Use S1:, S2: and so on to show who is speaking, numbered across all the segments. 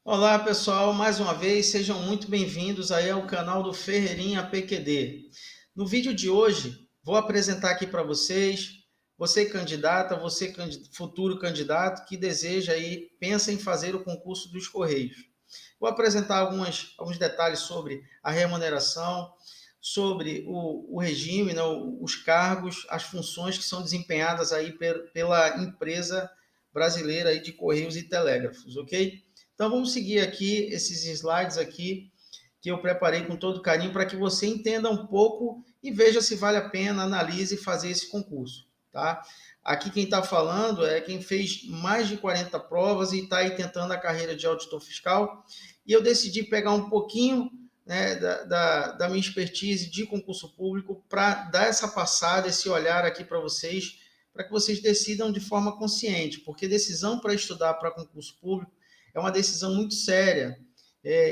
S1: Olá pessoal, mais uma vez sejam muito bem-vindos aí ao canal do Ferreirinha PQD. No vídeo de hoje vou apresentar aqui para vocês, você candidata, futuro candidato que deseja aí, pensa em fazer o concurso dos Correios. Vou apresentar alguns detalhes sobre a remuneração, sobre o regime, né, os cargos, as funções que são desempenhadas aí pela empresa brasileira aí de Correios e Telégrafos, ok? Então vamos seguir aqui esses slides aqui que eu preparei com todo carinho para que você entenda um pouco e veja se vale a pena, analise fazer esse concurso, tá? Aqui quem está falando é quem fez mais de 40 provas e está aí tentando a carreira de auditor fiscal. E eu decidi pegar um pouquinho, né, da minha expertise de concurso público para dar essa passada, esse olhar aqui para que vocês decidam de forma consciente, porque decisão para estudar para concurso público é uma decisão muito séria,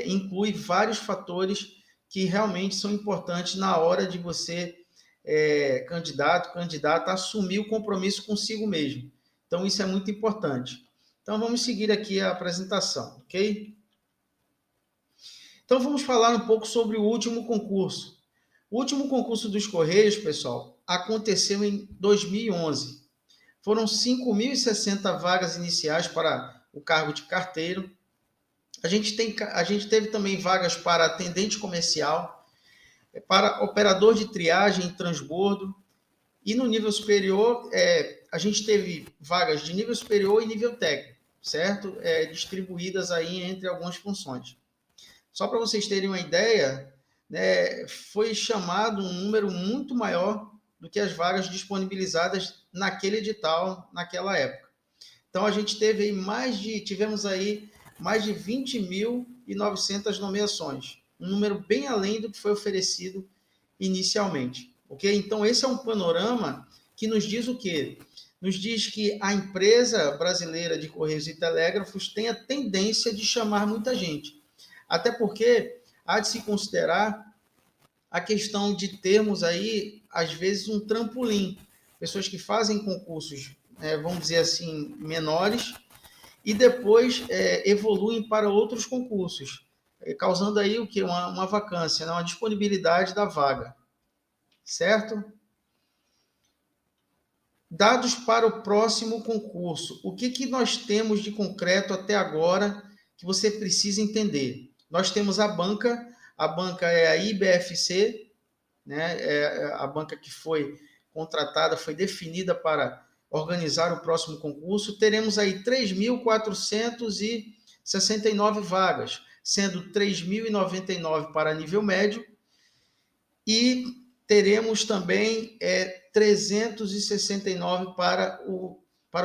S1: inclui vários fatores que realmente são importantes na hora de você, candidata, assumir o compromisso consigo mesmo. Então, isso é muito importante. Então, vamos seguir aqui a apresentação, ok? Então, vamos falar um pouco sobre o último concurso. O último concurso dos Correios, pessoal, aconteceu em 2011. Foram 5.060 vagas iniciais para o cargo de carteiro. A gente teve também vagas para atendente comercial, para operador de triagem e transbordo, e no nível superior, a gente teve vagas de nível superior e nível técnico, certo? Distribuídas aí entre algumas funções. Só para vocês terem uma ideia, né, foi chamado um número muito maior do que as vagas disponibilizadas naquele edital, naquela época. Então, a gente tivemos aí mais de 20.900 nomeações, um número bem além do que foi oferecido inicialmente. Ok? Então, esse é um panorama que nos diz o quê? Nos diz que a empresa brasileira de Correios e Telégrafos tem a tendência de chamar muita gente. Até porque há de se considerar a questão de termos aí, às vezes, um trampolim. Pessoas que fazem concursos, vamos dizer assim, menores, e depois evoluem para outros concursos, causando aí o que? Uma vacância, né? Uma disponibilidade da vaga, certo? Dados para o próximo concurso. O que nós temos de concreto até agora que você precisa entender? Nós temos a banca é a IBFC, né? É a banca que foi contratada, foi definida para organizar o próximo concurso. Teremos aí 3.469 vagas, sendo 3.099 para nível médio e teremos também 369 para o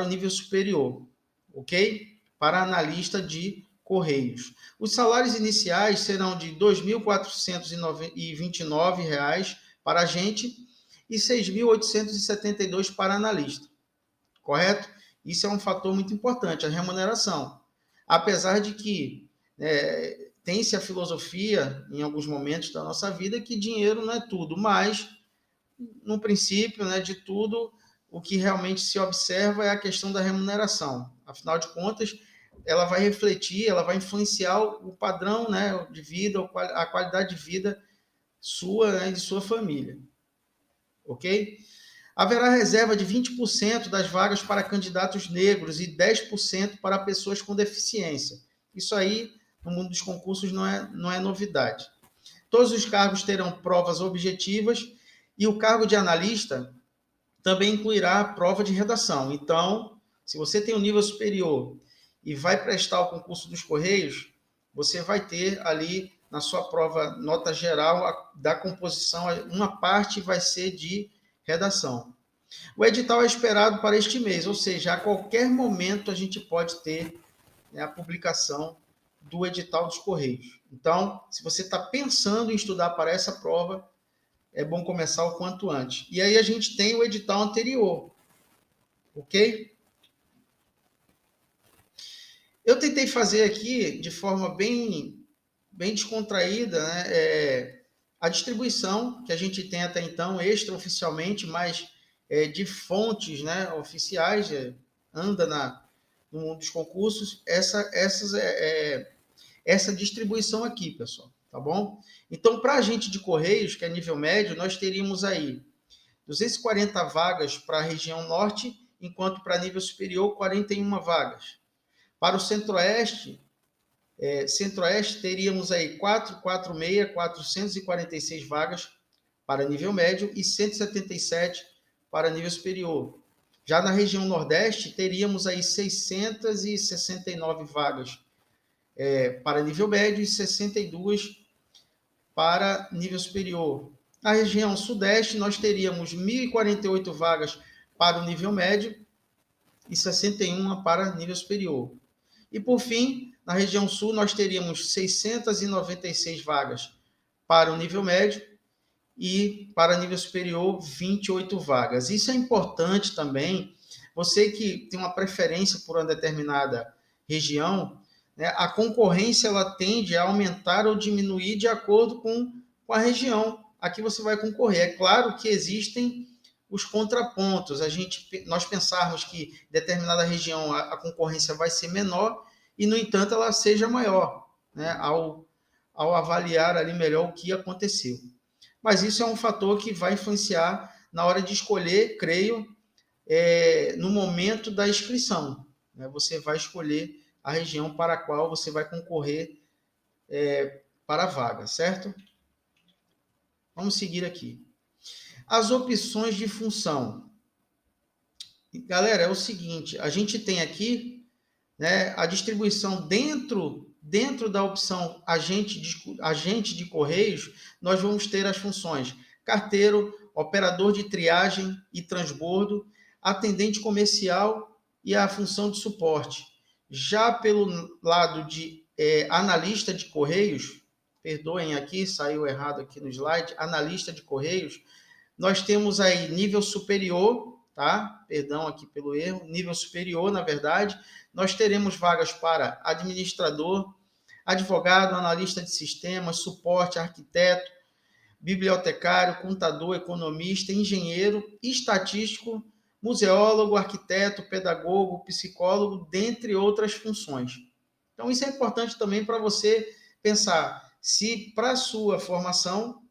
S1: nível superior, ok? Para analista de Correios. Os salários iniciais serão de R$ 2.429 para agente e R$ 6.872 para analista, correto? Isso é um fator muito importante, a remuneração. Apesar de que tem-se a filosofia, em alguns momentos da nossa vida, que dinheiro não é tudo, mas, no princípio, né, de tudo, o que realmente se observa é a questão da remuneração. Afinal de contas, ela vai refletir, ela vai influenciar o padrão, né, de vida, a qualidade de vida sua, né, e de sua família. Ok? Haverá reserva de 20% das vagas para candidatos negros e 10% para pessoas com deficiência. Isso aí, no mundo dos concursos, não é novidade. Todos os cargos terão provas objetivas e o cargo de analista também incluirá a prova de redação. Então, se você tem um nível superior e vai prestar o concurso dos Correios, você vai ter ali na sua prova nota geral da composição, uma parte vai ser de redação. O edital é esperado para este mês, ou seja, a qualquer momento a gente pode ter, né, a publicação do edital dos Correios. Então, se você está pensando em estudar para essa prova, é bom começar o quanto antes. E aí a gente tem o edital anterior, ok? Eu tentei fazer aqui de forma bem descontraída, né, a distribuição que a gente tem até então, extraoficialmente, mas de fontes, né, oficiais, anda no mundo dos concursos, essas essa distribuição aqui, pessoal, tá bom? Então, para agente de Correios, que é nível médio, nós teríamos aí 240 vagas para a região norte, enquanto para nível superior, 41 vagas. Para o centro-oeste, teríamos aí 446 vagas para nível médio e 177 para nível superior. Já na região nordeste, teríamos aí 669 vagas para nível médio e 62 para nível superior. Na região sudeste, nós teríamos 1.048 vagas para o nível médio e 61 para nível superior. E, por fim, na região sul, nós teríamos 696 vagas para o nível médio e para nível superior, 28 vagas. Isso é importante também. Você que tem uma preferência por uma determinada região, né, a concorrência ela tende a aumentar ou diminuir de acordo com a região a que você vai concorrer. É claro que existem os contrapontos. Nós pensarmos que em determinada região a concorrência vai ser menor e, no entanto, ela seja maior, né, ao avaliar ali melhor o que aconteceu. Mas isso é um fator que vai influenciar na hora de escolher, creio, no momento da inscrição. Né? Você vai escolher a região para a qual você vai concorrer para a vaga, certo? Vamos seguir aqui. As opções de função. Galera, é o seguinte, a gente tem aqui, né, a distribuição dentro da opção agente de correios, nós vamos ter as funções carteiro, operador de triagem e transbordo, atendente comercial e a função de suporte. Já pelo lado de analista de correios, perdoem aqui, saiu errado aqui no slide, analista de correios, nós temos aí nível superior, tá? Perdão aqui pelo erro, nível superior, na verdade, nós teremos vagas para administrador, advogado, analista de sistemas, suporte, arquiteto, bibliotecário, contador, economista, engenheiro, estatístico, museólogo, arquiteto, pedagogo, psicólogo, dentre outras funções. Então, isso é importante também para você pensar se para a sua formação,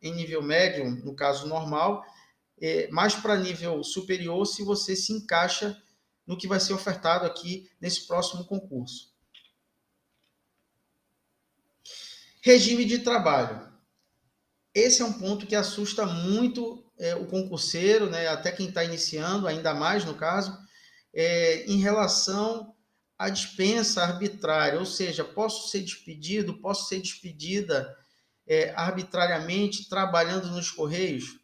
S1: em nível médio, no caso normal, mais para nível superior, se você se encaixa no que vai ser ofertado aqui nesse próximo concurso. Regime de trabalho. Esse é um ponto que assusta muito o concurseiro, né, até quem está iniciando, ainda mais no caso, em relação à dispensa arbitrária, ou seja, posso ser despedida arbitrariamente trabalhando nos Correios?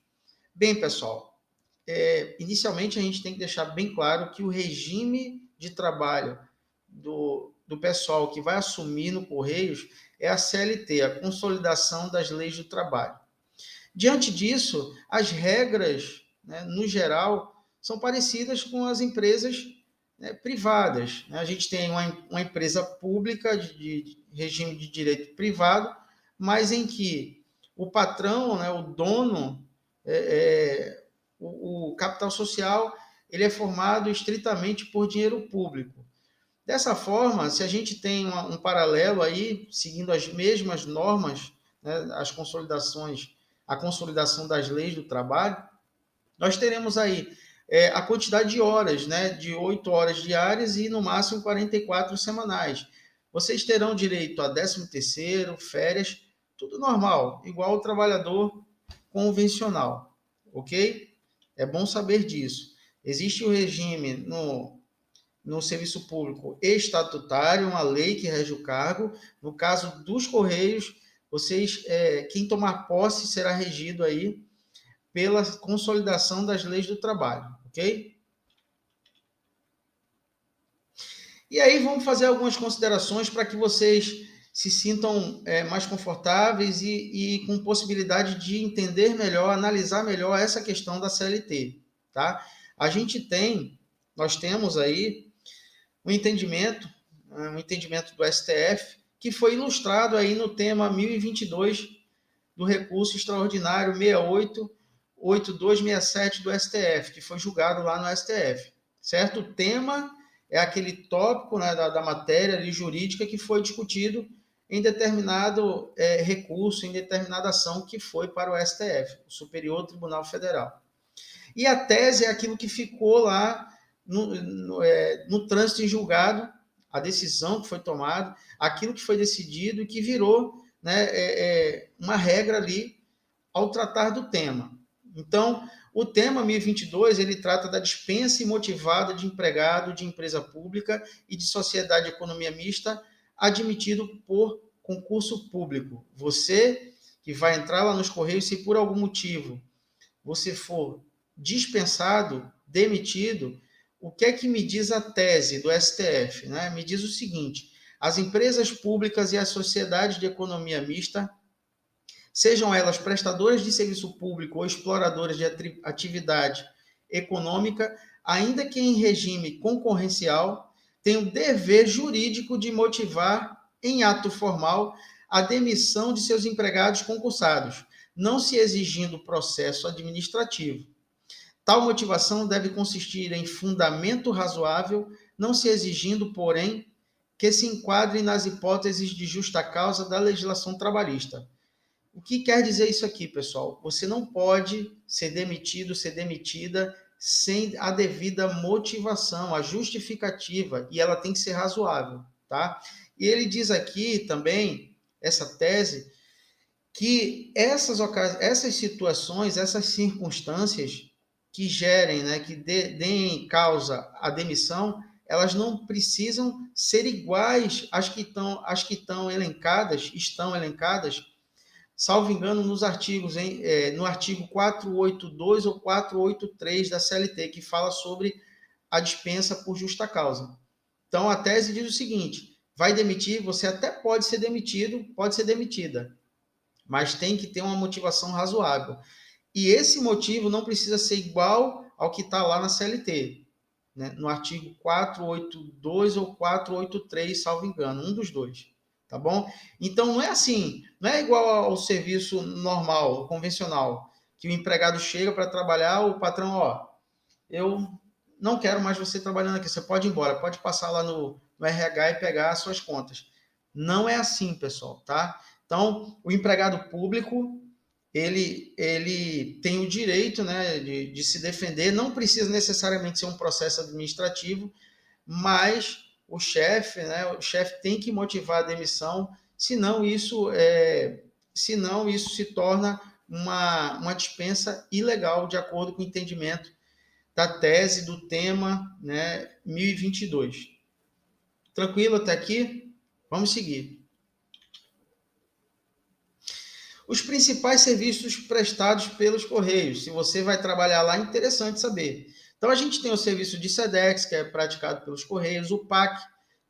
S1: Bem, pessoal, inicialmente a gente tem que deixar bem claro que o regime de trabalho do pessoal que vai assumir no Correios é a CLT, a Consolidação das Leis do Trabalho. Diante disso, as regras, né, no geral, são parecidas com as empresas, né, privadas. A gente tem uma empresa pública de regime de direito privado, mas em que o patrão, né, o dono, o capital social, ele é formado estritamente por dinheiro público. Dessa forma, se a gente tem um paralelo aí, seguindo as mesmas normas, né, a consolidação das leis do trabalho, nós teremos aí a quantidade de horas, né, de 8 horas diárias e no máximo 44 semanais. Vocês terão direito a 13º, férias, tudo normal, igual o trabalhador convencional, ok? É bom saber disso. Existe o regime no serviço público estatutário, uma lei que rege o cargo. No caso dos Correios, quem tomar posse será regido aí pela consolidação das leis do trabalho, ok? E aí vamos fazer algumas considerações para que vocês se sintam mais confortáveis e com possibilidade de entender melhor, analisar melhor essa questão da CLT, tá? Nós temos aí um entendimento do STF, que foi ilustrado aí no tema 1022 do recurso extraordinário 688267 do STF, que foi julgado lá no STF, certo? O tema é aquele tópico, né, da matéria ali, jurídica que foi discutido em determinado recurso, em determinada ação que foi para o STF, o Superior Tribunal Federal. E a tese é aquilo que ficou lá no trânsito em julgado, a decisão que foi tomada, aquilo que foi decidido e que virou, né, uma regra ali ao tratar do tema. Então, o tema 1022, ele trata da dispensa imotivada de empregado de empresa pública e de sociedade de economia mista admitido por concurso público. Você que vai entrar lá nos Correios, se por algum motivo você for dispensado, demitido, o que é que me diz a tese do STF? Né? Me diz o seguinte: as empresas públicas e as sociedades de economia mista, sejam elas prestadoras de serviço público ou exploradoras de atividade econômica, ainda que em regime concorrencial, têm o dever jurídico de motivar, em ato formal, a demissão de seus empregados concursados, não se exigindo processo administrativo. Tal motivação deve consistir em fundamento razoável, não se exigindo, porém, que se enquadre nas hipóteses de justa causa da legislação trabalhista. O que quer dizer isso aqui, pessoal? Você não pode ser demitido, ser demitida sem a devida motivação, a justificativa, e ela tem que ser razoável, tá? E ele diz aqui também, essa tese, que essas situações, essas circunstâncias que gerem, né, que deem causa à demissão, elas não precisam ser iguais às que estão elencadas, salvo engano, nos artigos, no artigo 482 ou 483 da CLT, que fala sobre a dispensa por justa causa. Então, a tese diz o seguinte: vai demitir, você até pode ser demitido, pode ser demitida, mas tem que ter uma motivação razoável. E esse motivo não precisa ser igual ao que está lá na CLT, né? No artigo 482 ou 483, salvo engano, um dos dois. Tá bom? Então, não é assim, não é igual ao serviço normal, convencional, que o empregado chega para trabalhar, o patrão, ó, eu não quero mais você trabalhando aqui, você pode ir embora, pode passar lá no RH e pegar as suas contas. Não é assim, pessoal, tá? Então, o empregado público, ele tem o direito, né, de se defender, não precisa necessariamente ser um processo administrativo, mas o chefe tem que motivar a demissão, senão isso se torna uma dispensa ilegal, de acordo com o entendimento da tese do tema, né, 1022. Tranquilo até aqui? Vamos seguir. Os principais serviços prestados pelos Correios. Se você vai trabalhar lá, é interessante saber. Então, a gente tem o serviço de SEDEX, que é praticado pelos Correios, o PAC,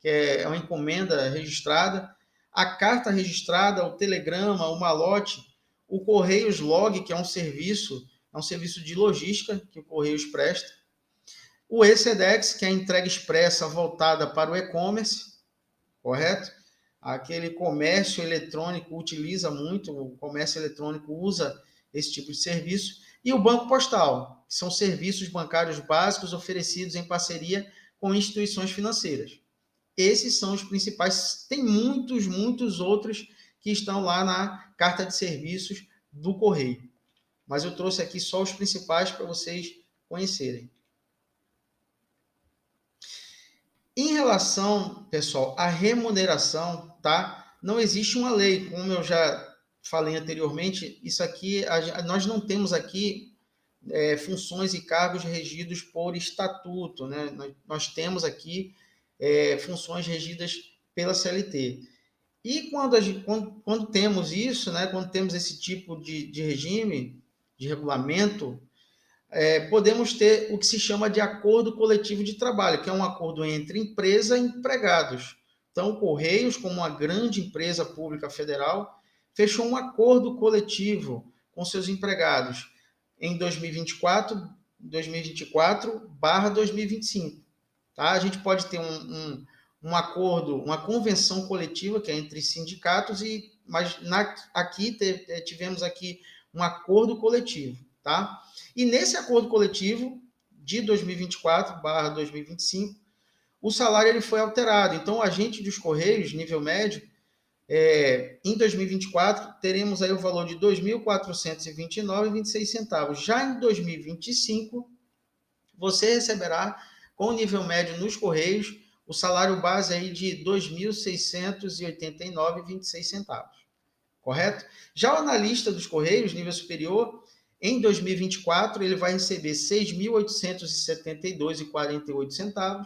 S1: que é uma encomenda registrada, a carta registrada, o telegrama, o malote, o Correios Log, que é um serviço de logística que o Correios presta, o e-SEDEX, que é a entrega expressa voltada para o e-commerce, correto? Aquele comércio eletrônico utiliza muito, o comércio eletrônico usa esse tipo de serviço, e o banco postal, que são serviços bancários básicos oferecidos em parceria com instituições financeiras. Esses são os principais, tem muitos outros que estão lá na carta de serviços do Correio, mas eu trouxe aqui só os principais para vocês conhecerem. Em relação, pessoal, à remuneração, tá? Não existe uma lei, como eu já falei anteriormente, isso aqui, nós não temos aqui funções e cargos regidos por estatuto, né? Nós temos aqui funções regidas pela CLT. E quando temos isso, né? Quando temos esse tipo de regime, de regulamento, podemos ter o que se chama de acordo coletivo de trabalho, que é um acordo entre empresa e empregados. Então, o Correios, como uma grande empresa pública federal, fechou um acordo coletivo com seus empregados em 2024/2025. Tá? A gente pode ter um acordo, uma convenção coletiva, que é entre sindicatos, mas aqui tivemos aqui um acordo coletivo. Tá? E nesse acordo coletivo de 2024/2025, o salário ele foi alterado. Então, o agente dos Correios, nível médio, em 2024, teremos aí o valor de R$ 2.429,26. Já em 2025, você receberá, com o nível médio nos Correios, o salário base aí de R$ 2.689,26. Correto? Já o analista dos Correios, nível superior, em 2024, ele vai receber R$ 6.872,48.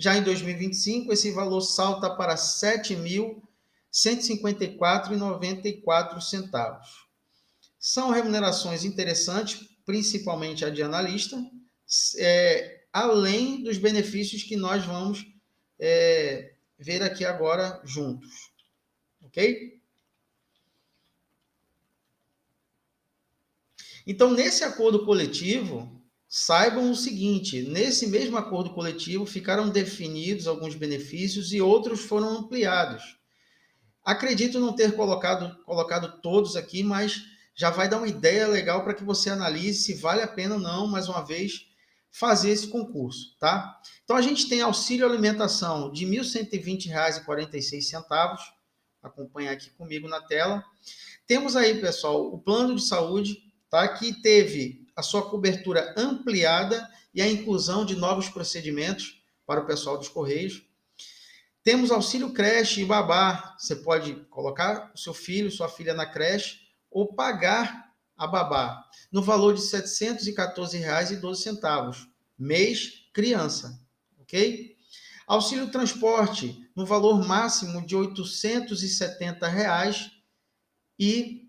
S1: Já em 2025, esse valor salta para R$ 7.154,94. São remunerações interessantes, principalmente a de analista, além dos benefícios que nós vamos ver aqui agora juntos. Ok? Então, nesse acordo coletivo, saibam o seguinte: nesse mesmo acordo coletivo ficaram definidos alguns benefícios e outros foram ampliados. Acredito não ter colocado todos aqui, mas já vai dar uma ideia legal para que você analise se vale a pena ou não, mais uma vez, fazer esse concurso, tá? Então, a gente tem auxílio alimentação de R$ 1.120,46, acompanha aqui comigo na tela. Temos aí, pessoal, o plano de saúde, tá? Que teve a sua cobertura ampliada e a inclusão de novos procedimentos para o pessoal dos Correios. Temos auxílio creche e babá. Você pode colocar o seu filho, sua filha na creche ou pagar a babá no valor de R$ 714,12, mês criança, ok? Auxílio transporte no valor máximo de R$ 870,18.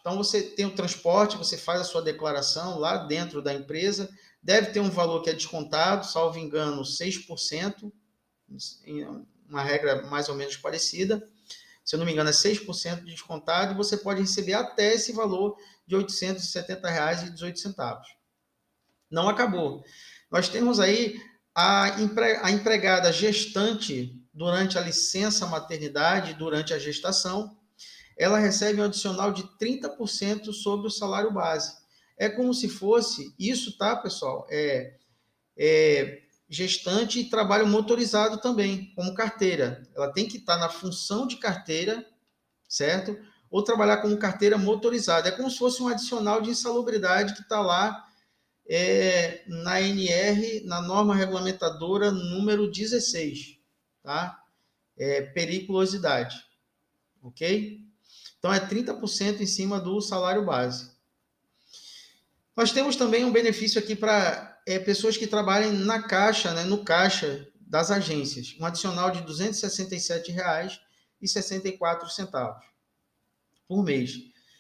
S1: Então, você tem o transporte, você faz a sua declaração lá dentro da empresa, deve ter um valor que é descontado, salvo engano, 6%, uma regra mais ou menos parecida. Se eu não me engano, é 6% de descontado e você pode receber até esse valor de R$ 870,18. Não acabou. Nós temos aí a empregada gestante durante a licença maternidade, durante a gestação, ela recebe um adicional de 30% sobre o salário base. É como se fosse, isso, tá, pessoal? Gestante e trabalho motorizado também, como carteira. Ela tem que estar na função de carteira, certo? Ou trabalhar como carteira motorizada. É como se fosse um adicional de insalubridade que está lá na NR, na norma regulamentadora número 16, tá? Periculosidade, ok? Então, é 30% em cima do salário base. Nós temos também um benefício aqui para pessoas que trabalhem na caixa, né, no caixa das agências, um adicional de R$ 267,64 por mês.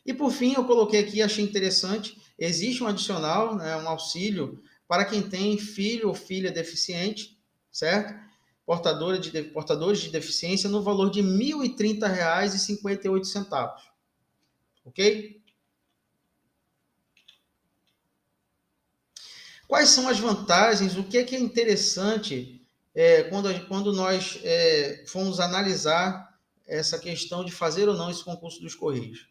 S1: E, por fim, eu coloquei aqui, achei interessante, existe um adicional, né, um auxílio para quem tem filho ou filha deficiente, certo? Portadores de deficiência no valor de R$ 1.030,58. Ok? Quais são as vantagens? O que é interessante quando nós fomos analisar essa questão de fazer ou não esse concurso dos Correios?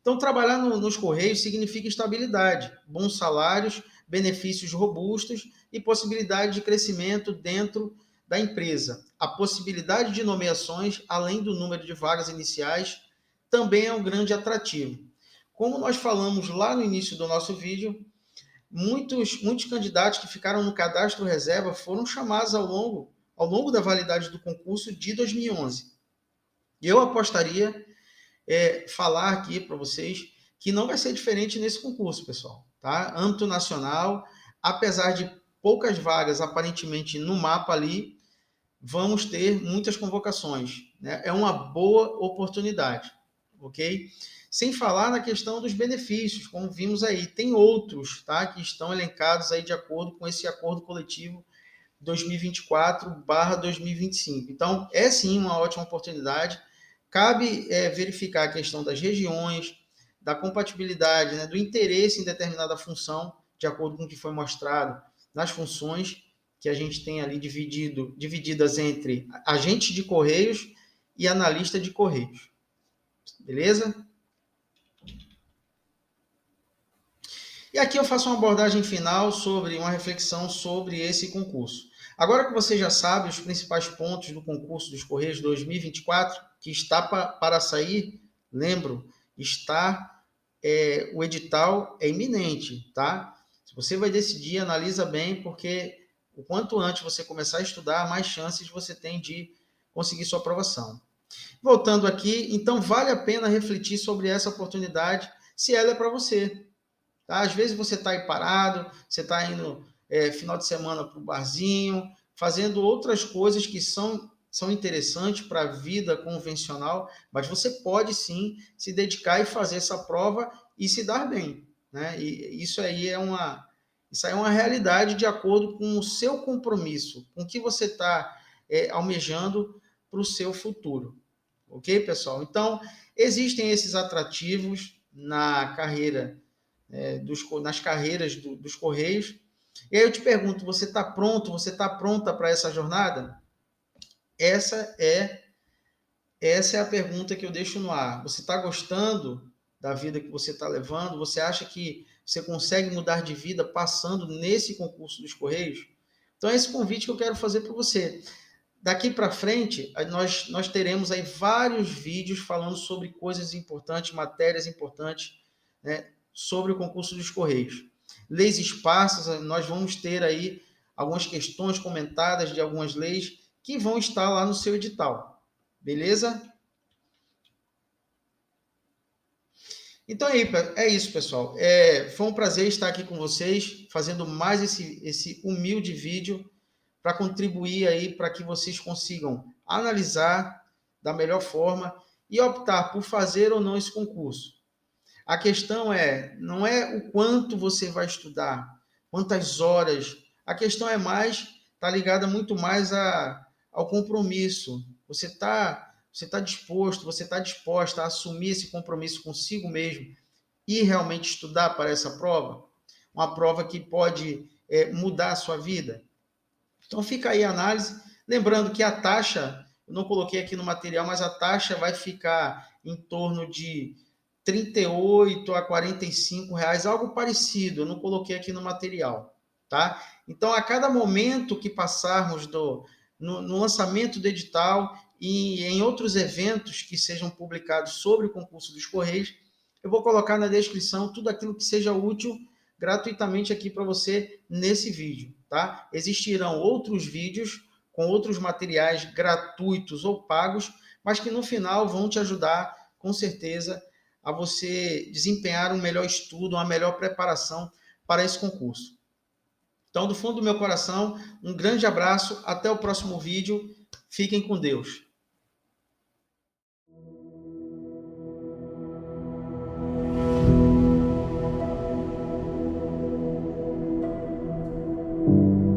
S1: Então, trabalhar nos Correios significa estabilidade, bons salários, benefícios robustos e possibilidade de crescimento dentro da empresa. A possibilidade de nomeações, além do número de vagas iniciais, também é um grande atrativo. Como nós falamos lá no início do nosso vídeo, muitos candidatos que ficaram no cadastro reserva foram chamados ao longo da validade do concurso de 2011. E eu apostaria falar aqui para vocês que não vai ser diferente nesse concurso, pessoal. Tá? Âmbito nacional, apesar de poucas vagas aparentemente no mapa ali, vamos ter muitas convocações. Né? É uma boa oportunidade, ok? Sem falar na questão dos benefícios, como vimos aí. Tem outros, tá, que estão elencados aí de acordo com esse acordo coletivo 2024/2025. Então, é sim uma ótima oportunidade. Cabe verificar a questão das regiões, da compatibilidade, né, do interesse em determinada função, de acordo com o que foi mostrado nas funções que a gente tem ali divididas entre agente de Correios e analista de Correios. Beleza? E aqui eu faço uma abordagem final sobre uma reflexão sobre esse concurso. Agora que você já sabe os principais pontos do concurso dos Correios 2024, que está para sair, lembro, o edital é iminente, tá? Se você vai decidir, analisa bem, porque o quanto antes você começar a estudar, mais chances você tem de conseguir sua aprovação. Voltando aqui, então vale a pena refletir sobre essa oportunidade, se ela é para você. Tá? Às vezes você está aí parado, você está indo final de semana para o barzinho, fazendo outras coisas que são interessantes para a vida convencional, mas você pode sim se dedicar e fazer essa prova e se dar bem. Né? E isso aí é uma realidade de acordo com o seu compromisso, com o que você está almejando para o seu futuro. Ok, pessoal? Então, existem esses atrativos na carreira nas carreiras dos Correios. E aí eu te pergunto, você está pronto, você está pronta para essa jornada? Essa é, essa é a pergunta que eu deixo no ar. Você está gostando da vida que você está levando? Você acha que você consegue mudar de vida passando nesse concurso dos Correios? Então é esse convite que eu quero fazer para você. Daqui para frente, nós teremos aí vários vídeos falando sobre coisas importantes, matérias importantes, né, sobre o concurso dos Correios. Leis esparsas, nós vamos ter aí algumas questões comentadas de algumas leis que vão estar lá no seu edital. Beleza? Então é isso, pessoal. Foi um prazer estar aqui com vocês, fazendo mais esse humilde vídeo para contribuir aí para que vocês consigam analisar da melhor forma e optar por fazer ou não esse concurso. A questão não é o quanto você vai estudar, quantas horas. A questão é mais, está ligada muito mais ao compromisso. Você tá disposto, você está disposta a assumir esse compromisso consigo mesmo e realmente estudar para essa prova? Uma prova que pode mudar a sua vida. Então fica aí a análise. Lembrando que a taxa, eu não coloquei aqui no material, mas a taxa vai ficar em torno de 38 a 45 reais, algo parecido, eu não coloquei aqui no material, tá? Então, a cada momento que passarmos no lançamento do edital e em outros eventos que sejam publicados sobre o concurso dos Correios, eu vou colocar na descrição tudo aquilo que seja útil gratuitamente aqui para você nesse vídeo, tá? Existirão outros vídeos com outros materiais gratuitos ou pagos, mas que no final vão te ajudar, com certeza, a você desempenhar um melhor estudo, uma melhor preparação para esse concurso. Então, do fundo do meu coração, um grande abraço, até o próximo vídeo, fiquem com Deus.